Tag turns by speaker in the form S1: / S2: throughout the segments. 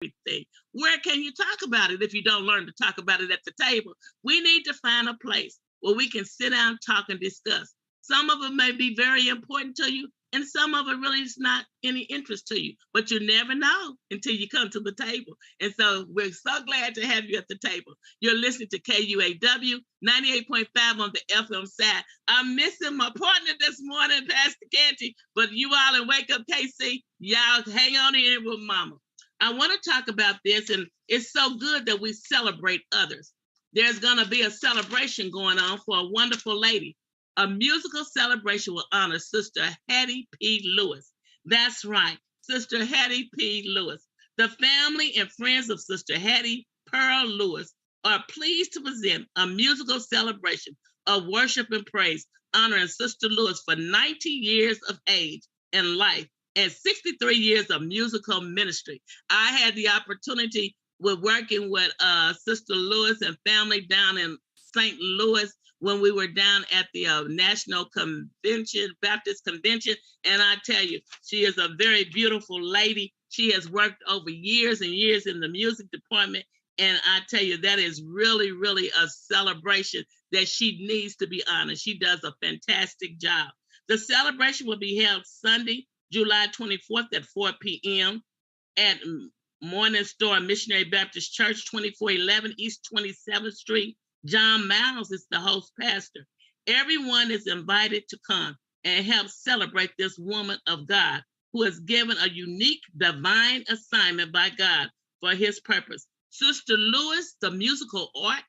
S1: everything. Where can you talk about it if you don't learn to talk about it at the table? We need to find a place where we can sit down, talk, and discuss. Some of it may be very important to you, and some of it really is not any interest to you. But you never know until you come to the table. And so we're so glad to have you at the table. You're listening to KUAW 98.5 on the FM side. I'm missing my partner this morning, Pastor Canty, but you all in Wake Up KC, y'all hang on in with Mama. I want to talk about this, and it's so good that we celebrate others. There's going to be a celebration going on for a wonderful lady. A musical celebration will honor Sister Hattie P. Lewis. That's right, Sister Hattie P. Lewis. The family and friends of Sister Hattie Pearl Lewis are pleased to present a musical celebration of worship and praise honoring Sister Lewis for 90 years of age and life and 63 years of musical ministry. I had the opportunity with working with Sister Lewis and family down in St. Louis when we were down at the National Convention, Baptist Convention. And I tell you, she is a very beautiful lady. She has worked over years and years in the music department. And I tell you, that is really, really a celebration that she needs to be honored. She does a fantastic job. The celebration will be held Sunday, July 24th at 4 p.m. at Morning Star Missionary Baptist Church, 2411 East 27th Street. John Miles is the host pastor. Everyone is invited to come and help celebrate this woman of God who is given a unique divine assignment by God for his purpose. Sister Lewis, the musical art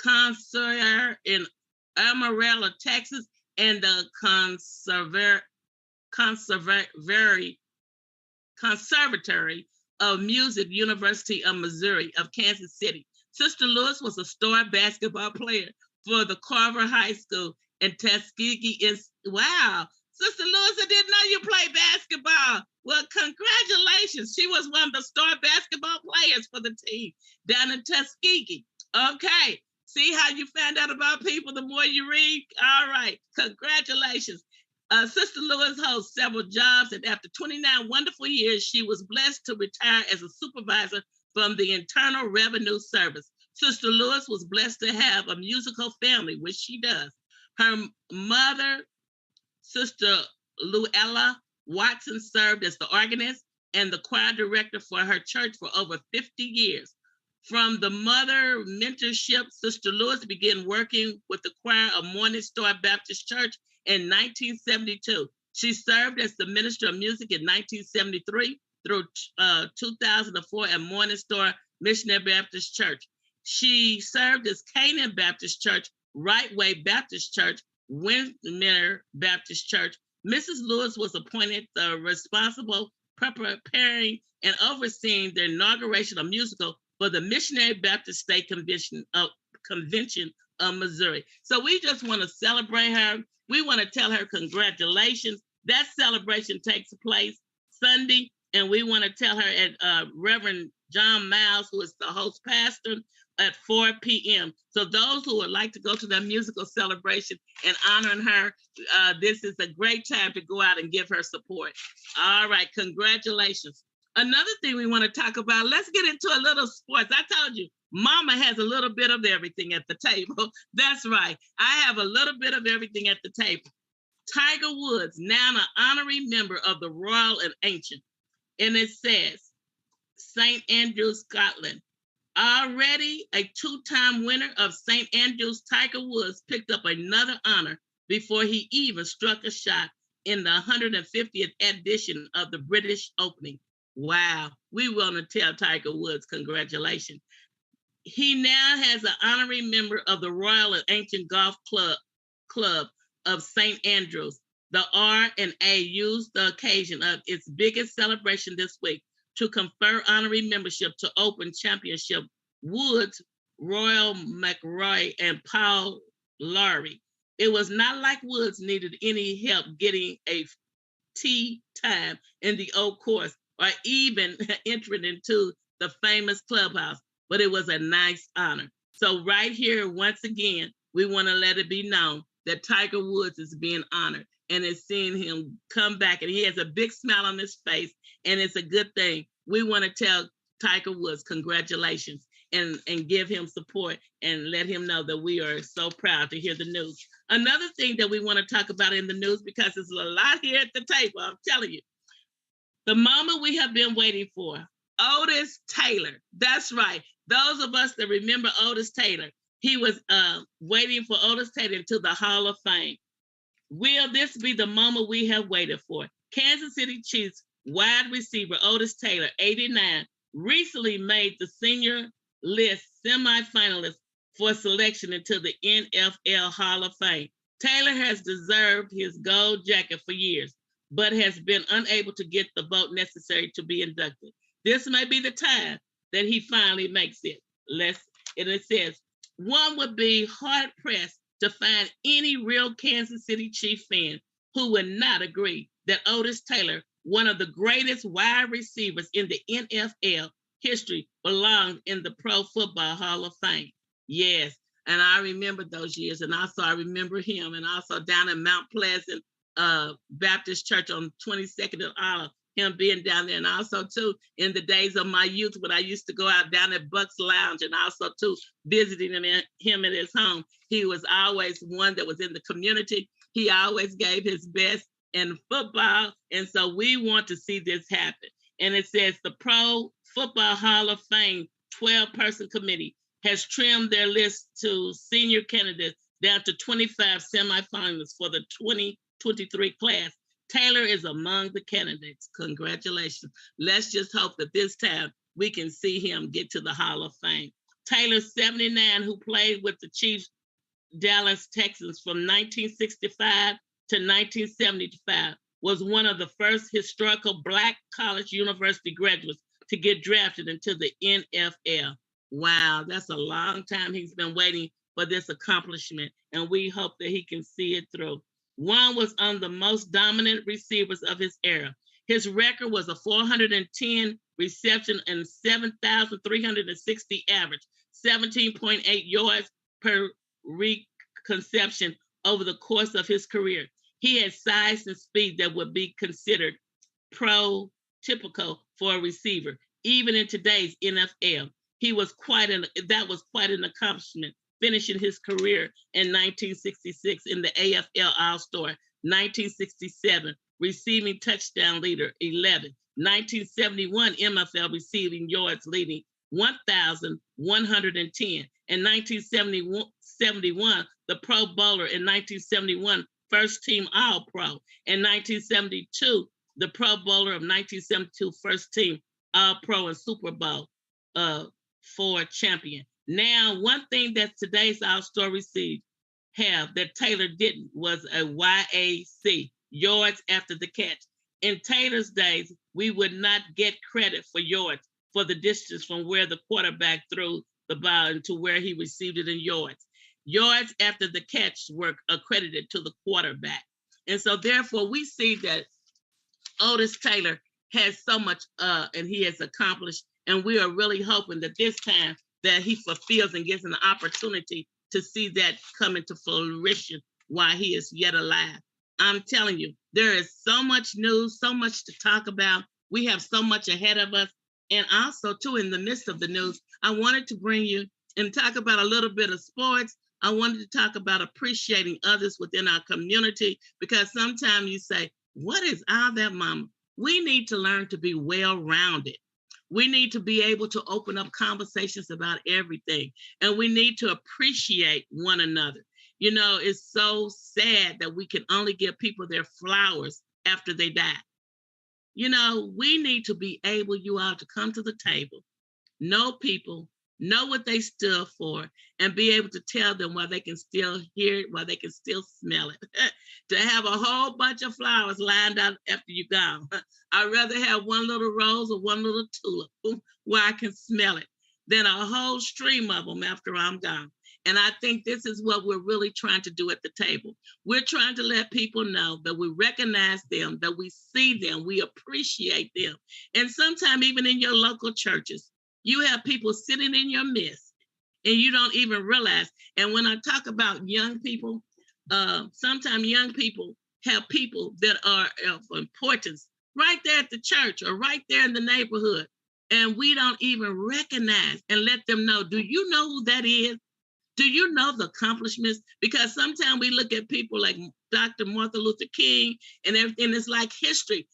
S1: connoisseur in Amarillo, Texas, and the Conservatory of Music, University of Missouri of Kansas City. Sister Lewis was a star basketball player for the KUAW High School in Tuskegee. Wow, Sister Lewis, I didn't know you played basketball. Well, congratulations. She was one of the star basketball players for the team down in Tuskegee. Okay, see how you found out about people the more you read? All right, congratulations. Sister Lewis holds several jobs, and after 29 wonderful years, she was blessed to retire as a supervisor from the Internal Revenue Service. Sister Lewis was blessed to have a musical family, which she does. Her mother, Sister Luella Watson, served as the organist and the choir director for her church for over 50 years. From the mother mentorship, Sister Lewis began working with the choir of Morning Star Baptist Church in 1972. She served as the minister of music in 1973 through 2004 at Morning Star Missionary Baptist Church. She served as Canaan Baptist Church, Right Way Baptist Church, Windmere Baptist Church. Mrs. Lewis was appointed the responsible preparing and overseeing the inauguration of musical for the Missionary Baptist State Convention of Missouri. So we just want to celebrate her. We want to tell her congratulations. That celebration takes place Sunday, and we want to tell her at Reverend John Miles, who is the host pastor, at 4 p.m. So those who would like to go to that musical celebration and honoring her, this is a great time to go out and give her support. All right, congratulations. Another thing we want to talk about, let's get into a little sports. I told you, Mama has a little bit of everything at the table. That's right. I have a little bit of everything at the table. Tiger Woods, now an honorary member of the Royal and Ancient. And it says, St. Andrews, Scotland. Already a two-time winner of St. Andrews, Tiger Woods picked up another honor before he even struck a shot in the 150th edition of the British Opening. Wow, we want to tell Tiger Woods congratulations. He now has an honorary member of the Royal and Ancient Golf Club of St. Andrews. The R&A used the occasion of its biggest celebration this week to confer honorary membership to Open Championship Woods, Royal McIlroy, and Paul Lawrie. It was not like Woods needed any help getting a tee time in the old course or even entering into the famous clubhouse, but it was a nice honor. So right here, once again, we want to let it be known that Tiger Woods is being honored, and it's seeing him come back, and he has a big smile on his face, and it's a good thing. We want to tell Tiger Woods, congratulations, and give him support and let him know that we are so proud to hear the news. Another thing that we want to talk about in the news, because there's a lot here at the table, I'm telling you, the moment we have been waiting for, Otis Taylor. That's right. Those of us that remember Otis Taylor, he was waiting for Otis Taylor into the Hall of Fame. Will this be the moment we have waited for? Kansas City Chiefs wide receiver Otis Taylor, 89, recently made the senior list semifinalist for selection into the NFL Hall of Fame. Taylor has deserved his gold jacket for years, but has been unable to get the vote necessary to be inducted. This may be the time that he finally makes it. And it says, one would be hard-pressed to find any real Kansas City Chief fan who would not agree that Otis Taylor, one of the greatest wide receivers in the NFL history, belonged in the Pro Football Hall of Fame. Yes, and I remember those years, and also I remember him, and also down in Mount Pleasant Baptist Church on 22nd of Olive, him being down there, and also too in the days of my youth when I used to go out down at Buck's Lounge, and also too visiting him at his home. He was always one that was in the community. He always gave his best in football, and so we want to see this happen. And it says the Pro Football Hall of Fame 12-person committee has trimmed their list to senior candidates down to 25 semifinalists for the 2023 class. Taylor is among the candidates. Congratulations. Let's just hope that this time we can see him get to the Hall of Fame. Taylor, 79, who played with the Chiefs Dallas Texans from 1965 to 1975, was one of the first historical Black college university graduates to get drafted into the NFL. Wow, that's a long time he's been waiting for this accomplishment, and we hope that he can see it through. One was on the most dominant receivers of his era. His record was a 410 reception and 7,360 average, 17.8 yards per reception over the course of his career. He had size and speed that would be considered prototypical for a receiver, even in today's NFL. That was quite an accomplishment, finishing his career in 1966 in the AFL All-Star, 1967 receiving touchdown leader 11, 1971 MFL receiving yards leading 1,110, and 1971 the Pro Bowler, in 1971 first team All-Pro, in 1972 the Pro Bowler of 1972 first team All-Pro and Super Bowl IV champion. Now, one thing that today's All-Star received that Taylor didn't was a YAC, yards after the catch. In Taylor's days, we would not get credit for yards for the distance from where the quarterback threw the ball to where he received it in yards. Yards after the catch were accredited to the quarterback. And so therefore we see that Otis Taylor has so much and he has accomplished, and we are really hoping that this time that he fulfills and gets an opportunity to see that come into fruition while he is yet alive. I'm telling you, there is so much news, so much to talk about. We have so much ahead of us. And also, too, in the midst of the news, I wanted to bring you and talk about a little bit of sports. I wanted to talk about appreciating others within our community, because sometimes you say, what is all that, Mama? We need to learn to be well-rounded. We need to be able to open up conversations about everything, and we need to appreciate one another. You know, it's so sad that we can only give people their flowers after they die. You know, we need to be able, you all, to come to the table, know people, know what they stood for, and be able to tell them while they can still hear it, while they can still smell it. To have a whole bunch of flowers lined out after you're gone. I'd rather have one little rose or one little tulip where I can smell it than a whole stream of them after I'm gone. And I think this is what we're really trying to do at the table. We're trying to let people know that we recognize them, that we see them, we appreciate them. And sometimes even in your local churches, you have people sitting in your midst and you don't even realize. And when I talk about young people, sometimes young people have people that are of importance right there at the church or right there in the neighborhood. and we don't even recognize and let them know, do you know who that is? Do you know the accomplishments? Because sometimes we look at people like Dr. Martin Luther King and everything, it's like history.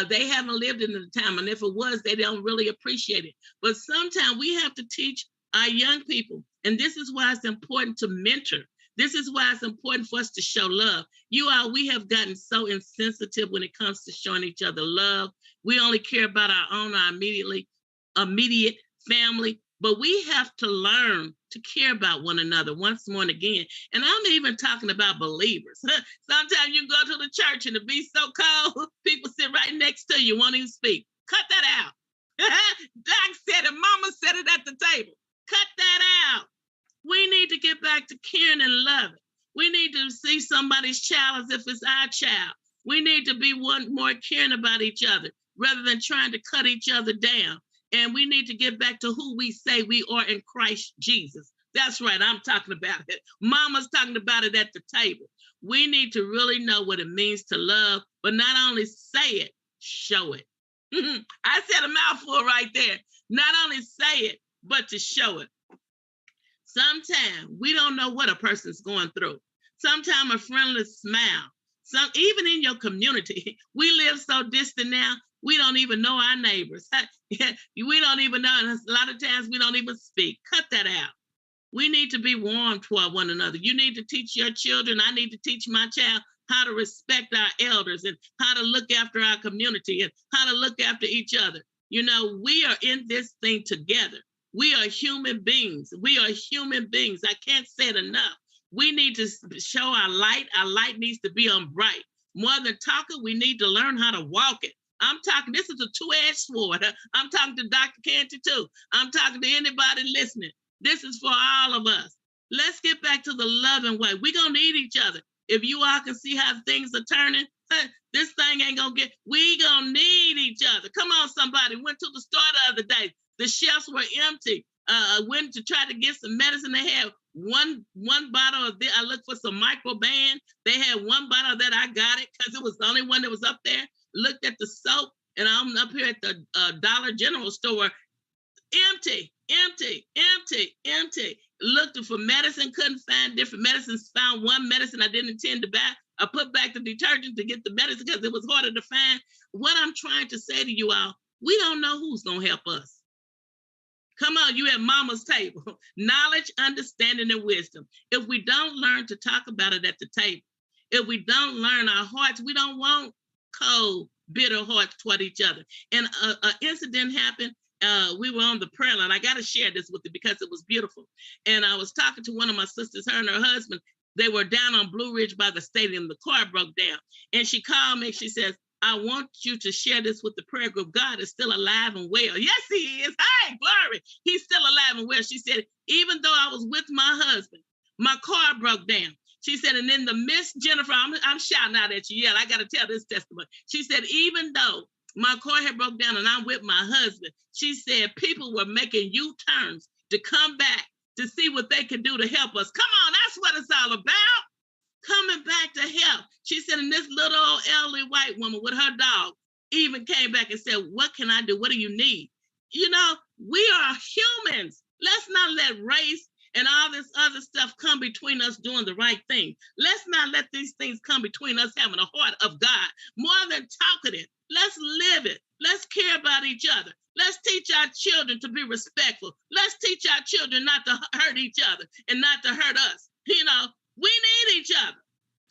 S1: They haven't lived in the time, and if it was, they don't really appreciate it. But sometimes we have to teach our young people, and this is why it's important to mentor. This is why it's important for us to show love. We have gotten so insensitive when it comes to showing each other love. We only care about our own, our immediate family, but we have to learn to care about one another once more and again. And I'm even talking about believers. Sometimes you go to the church and it be so cold, people sit right next to you, won't even speak. Cut that out. Doc said it, Mama said it at the table. Cut that out. We need to get back to caring and loving. We need to see somebody's child as if it's our child. We need to be one more caring about each other rather than trying to cut each other down. And we need to get back to who we say we are in Christ Jesus. That's right, I'm talking about it. Mama's talking about it at the table. We need to really know what it means to love, but not only say it, show it. I said a mouthful right there. Not only say it, but to show it. Sometimes we don't know what a person's going through. Sometimes a friendly smile. Even in your community, we live so distant now, we don't even know our neighbors. We don't even know. And a lot of times we don't even speak. Cut that out. We need to be warm toward one another. You need to teach your children. I need to teach my child how to respect our elders and how to look after our community and how to look after each other. You know, we are in this thing together. We are human beings. We are human beings. I can't say it enough. We need to show our light. Our light needs to be on bright. More than talking, we need to learn how to walk it. I'm talking, this is a two-edged sword. I'm talking to Dr. Canty too. I'm talking to anybody listening. This is for all of us. Let's get back to the loving way. We're going to need each other. If you all can see how things are turning, this thing ain't going to get, we going to need each other. Come on, somebody. Went to the store the other day. The shelves were empty. Went to try to get some medicine. They had one bottle of this. I looked for some Microban. They had one bottle that. I got it because it was the only one that was up there. Looked at the soap, and I'm up here at the Dollar General store. Empty. Looked for medicine, couldn't find different medicines. Found one medicine I didn't intend to buy. I put back the detergent to get the medicine because it was harder to find. What I'm trying to say to you all, we don't know who's going to help us. Come on, you at Mama's table. Knowledge, understanding, and wisdom. If we don't learn to talk about it at the table, if we don't learn our hearts, we don't want cold, bitter hearts toward each other. And an incident happened. We were on the prayer line. I got to share this with you because it was beautiful. And I was talking to one of my sisters, her and her husband. They were down on Blue Ridge by the stadium. The car broke down. And she called me. She says, I want you to share this with the prayer group. God is still alive and well. Yes, he is. Hey, glory. He's still alive and well. She said, even though I was with my husband, my car broke down. She said, and in the midst, Jennifer, I'm shouting out at you. Yeah, I got to tell this testimony. She said, even though my car had broke down and I'm with my husband, she said, people were making U-turns to come back to see what they could do to help us. Come on, that's what it's all about. Coming back to help. She said, and this little old elderly white woman with her dog even came back and said, what can I do? What do you need? You know, we are humans. Let's not let race and all this other stuff come between us doing the right thing. Let's not let these things come between us having a heart of God. More than talking it, let's live it. Let's care about each other. Let's teach our children to be respectful. Let's teach our children not to hurt each other and not to hurt us. You know, we need each other.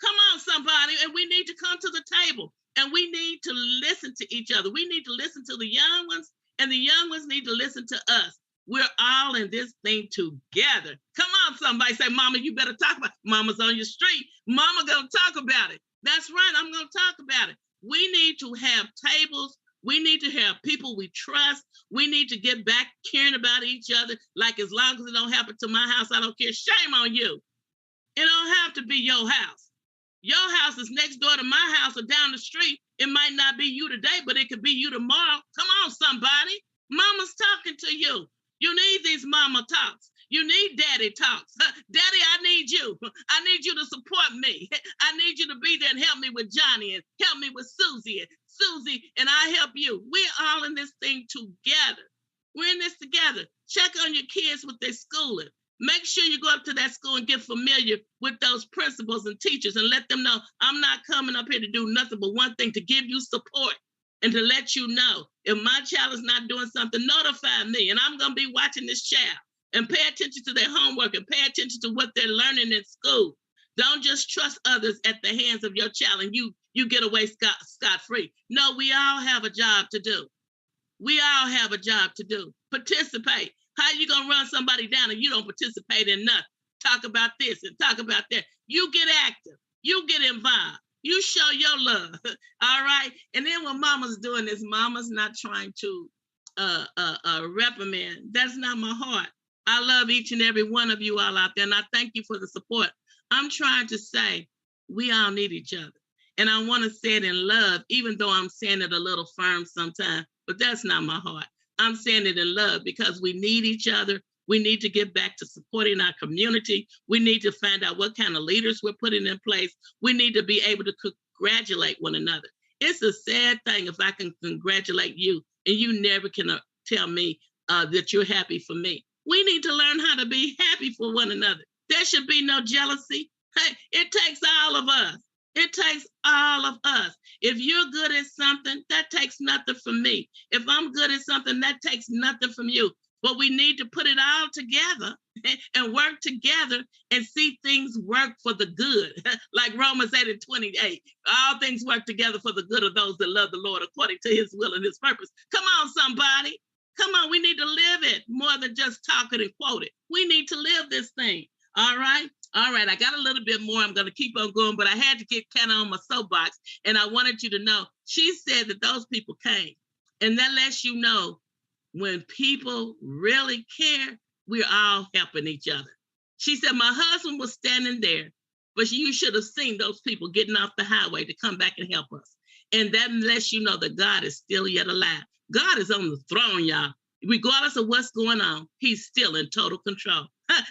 S1: Come on, somebody. And we need to come to the table. And we need to listen to each other. We need to listen to the young ones. And the young ones need to listen to us. We're all in this thing together. Come on, somebody. Say, Mama, you better talk about it. Mama's on your street. Mama gonna talk about it. That's right. I'm gonna talk about it. We need to have tables. We need to have people we trust. We need to get back caring about each other. Like, as long as it don't happen to my house, I don't care. Shame on you. It don't have to be your house. Your house is next door to my house or down the street. It might not be you today, but it could be you tomorrow. Come on, somebody. Mama's talking to you. You need these mama talks. You need daddy talks. Daddy, I need you. I need you to support me. I need you to be there and help me with Johnny and help me with Susie and I help you. We're all in this thing together. We're in this together. Check on your kids with their schooling. Make sure you go up to that school and get familiar with those principals and teachers and let them know I'm not coming up here to do nothing but one thing, to give you support and to let you know if my child is not doing something, notify me. And I'm going to be watching this child and pay attention to their homework and pay attention to what they're learning in school. Don't just trust others at the hands of your child and you get away scot-free. No, we all have a job to do. We all have a job to do. Participate. How you going to run somebody down and you don't participate in nothing? Talk about this and talk about that. You get active. You get involved. You show your love. All right? And then when mama's doing this, mama's not trying to reprimand. That's not my heart. I love each and every one of you all out there, and I thank you for the support. I'm trying to say we all need each other. And I want to say it in love, even though I'm saying it a little firm sometimes, but that's not my heart. I'm saying it in love because we need each other. We need to get back to supporting our community. We need to find out what kind of leaders we're putting in place. We need to be able to congratulate one another. It's a sad thing if I can congratulate you and you never can tell me that you're happy for me. We need to learn how to be happy for one another. There should be no jealousy. Hey, it takes all of us. It takes all of us. If you're good at something, that takes nothing from me. If I'm good at something, that takes nothing from you. But we need to put it all together and work together and see things work for the good. Like Romans 8:28, all things work together for the good of those that love the Lord according to his will and his purpose. Come on, somebody. Come on, we need to live it more than just talk it and quote it. We need to live this thing. All right. All right. I got a little bit more. I'm going to keep on going, but I had to get kind of on my soapbox. And I wanted you to know, she said that those people came. And that lets you know when people really care, we're all helping each other. She said, my husband was standing there, but you should have seen those people getting off the highway to come back and help us. And that lets you know that God is still yet alive. God is on the throne, y'all. Regardless of what's going on, he's still in total control.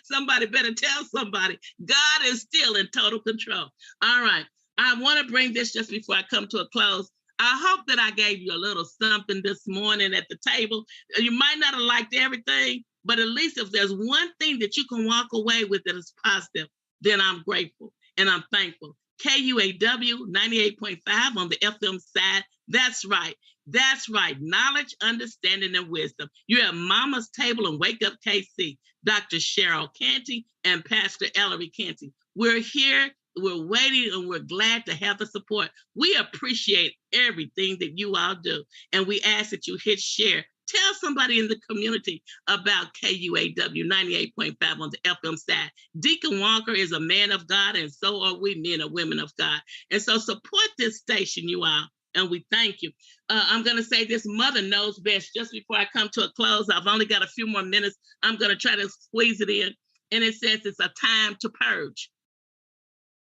S1: Somebody better tell somebody, God is still in total control. All right. I want to bring this just before I come to a close. I hope that I gave you a little something this morning at the table. You might not have liked everything, but at least if there's one thing that you can walk away with that is positive, then I'm grateful and I'm thankful. KUAW 98.5 on the FM side. That's right. That's right. Knowledge, understanding, and wisdom. You're at Mama's Table and Wake Up KC. Dr. Cheryl Canty and Pastor Elree Canty. We're here. We're waiting and we're glad to have the support. We appreciate everything that you all do. And we ask that you hit share. Tell somebody in the community about KUAW 98.5 on the FM side. Deacon Walker is a man of God, and so are we men and women of God. And so support this station, you all, and we thank you. I'm going to say this, Mother Knows Best, just before I come to a close. I've only got a few more minutes. I'm going to try to squeeze it in. And it says it's a time to purge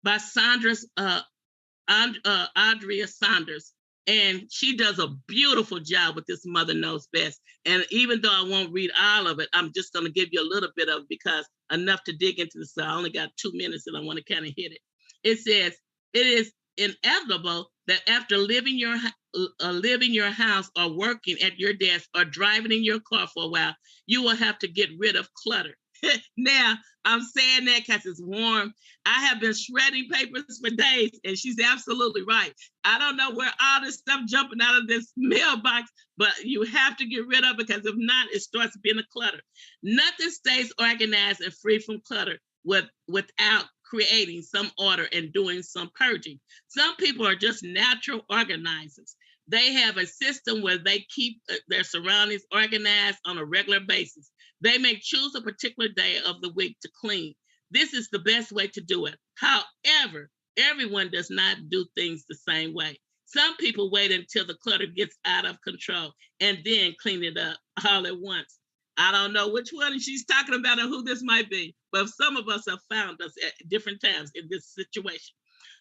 S1: by Andrea Saunders. And she does a beautiful job with this Mother Knows Best. And even though I won't read all of it, I'm just going to give you a little bit of it because enough to dig into this. So I only got 2 minutes and I want to kind of hit it. It says, it is inevitable that after living your house or working at your desk or driving in your car for a while, you will have to get rid of clutter. Now, I'm saying that because it's warm. I have been shredding papers for days, and she's absolutely right. I don't know where all this stuff jumping out of this mailbox, but you have to get rid of it because if not, it starts being a clutter. Nothing stays organized and free from clutter without creating some order and doing some purging. Some people are just natural organizers. They have a system where they keep their surroundings organized on a regular basis. They may choose a particular day of the week to clean. This is the best way to do it. However, everyone does not do things the same way. Some people wait until the clutter gets out of control and then clean it up all at once. I don't know which one she's talking about or who this might be, but some of us have found us at different times in this situation.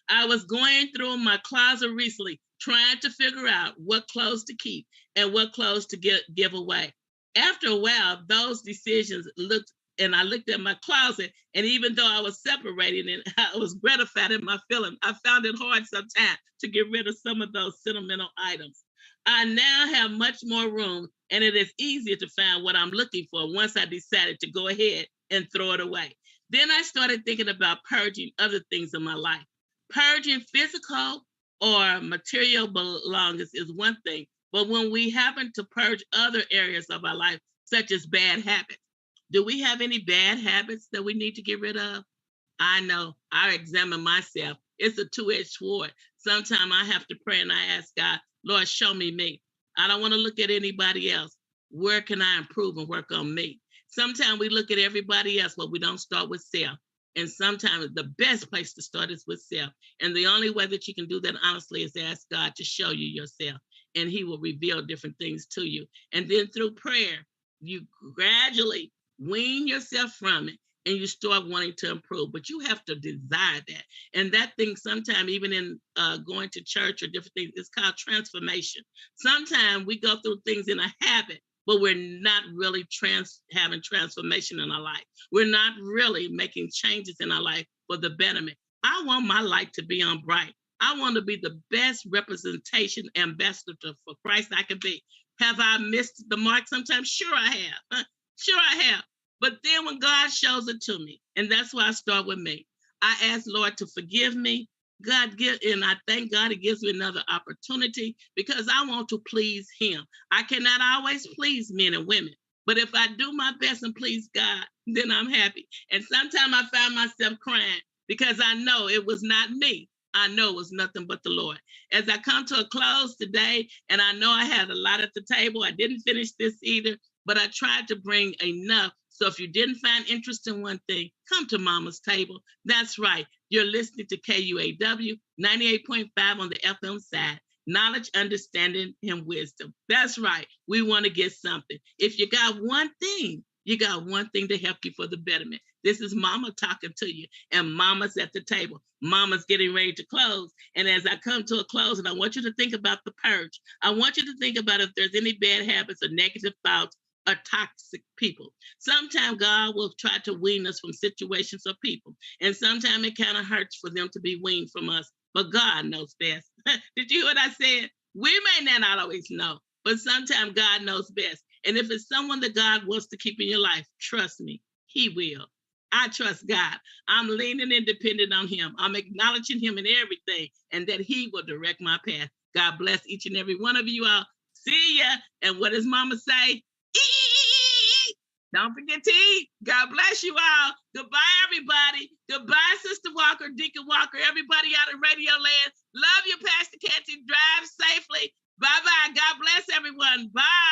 S1: I was going through my closet recently, trying to figure out what clothes to keep and what clothes to give away. After a while, those decisions I looked at my closet, and even though I was separating and I was gratified in my feeling, I found it hard sometimes to get rid of some of those sentimental items. I now have much more room, and it is easier to find what I'm looking for once I decided to go ahead and throw it away. Then I started thinking about purging other things in my life. Purging physical or material belongings is one thing, but when we happen to purge other areas of our life, such as bad habits, do we have any bad habits that we need to get rid of? I know. I examine myself. It's a two-edged sword. Sometimes I have to pray and I ask God, Lord, show me me. I don't want to look at anybody else. Where can I improve and work on me? Sometimes we look at everybody else, but we don't start with self. And sometimes the best place to start is with self. And the only way that you can do that honestly is to ask God to show you yourself. And He will reveal different things to you. And then through prayer, you gradually wean yourself from it and you start wanting to improve, but you have to desire that. And that thing, sometimes even in going to church or different things, it's called transformation. Sometimes we go through things in a habit, but we're not really having transformation in our life. We're not really making changes in our life for the betterment. I want my light to be on bright. I want to be the best representation ambassador for Christ I can be. Have I missed the mark sometimes? Sure I have. Sure I have. But then when God shows it to me, and that's why I start with me, I ask Lord to forgive me. And I thank God He gives me another opportunity because I want to please Him. I cannot always please men and women, but if I do my best and please God, then I'm happy. And sometimes I find myself crying because I know it was not me. I know it was nothing but the Lord. As I come to a close today, and I know I had a lot at the table, I didn't finish this either, but I tried to bring enough. So if you didn't find interest in one thing, come to Mama's Table. That's right. You're listening to KUAW 98.5 on the FM side. Knowledge, understanding, and wisdom. That's right. We want to get something. If you got one thing, you got one thing to help you for the betterment. This is Mama talking to you, and Mama's at the table. Mama's getting ready to close. And as I come to a close, and I want you to think about the purge. I want you to think about if there's any bad habits or negative thoughts or toxic people. Sometimes God will try to wean us from situations or people. And sometimes it kind of hurts for them to be weaned from us. But God knows best. Did you hear what I said? We may not always know, but sometimes God knows best. And if it's someone that God wants to keep in your life, trust me, He will. I trust God. I'm leaning and dependent on Him. I'm acknowledging Him in everything and that He will direct my path. God bless each and every one of you all. See ya. And what does Mama say? Don't forget to eat. God bless you all. Goodbye, everybody. Goodbye, Sister Walker, Deacon Walker, everybody out of Radio Land. Love you, Pastor Canty. Drive safely. Bye-bye. God bless everyone. Bye.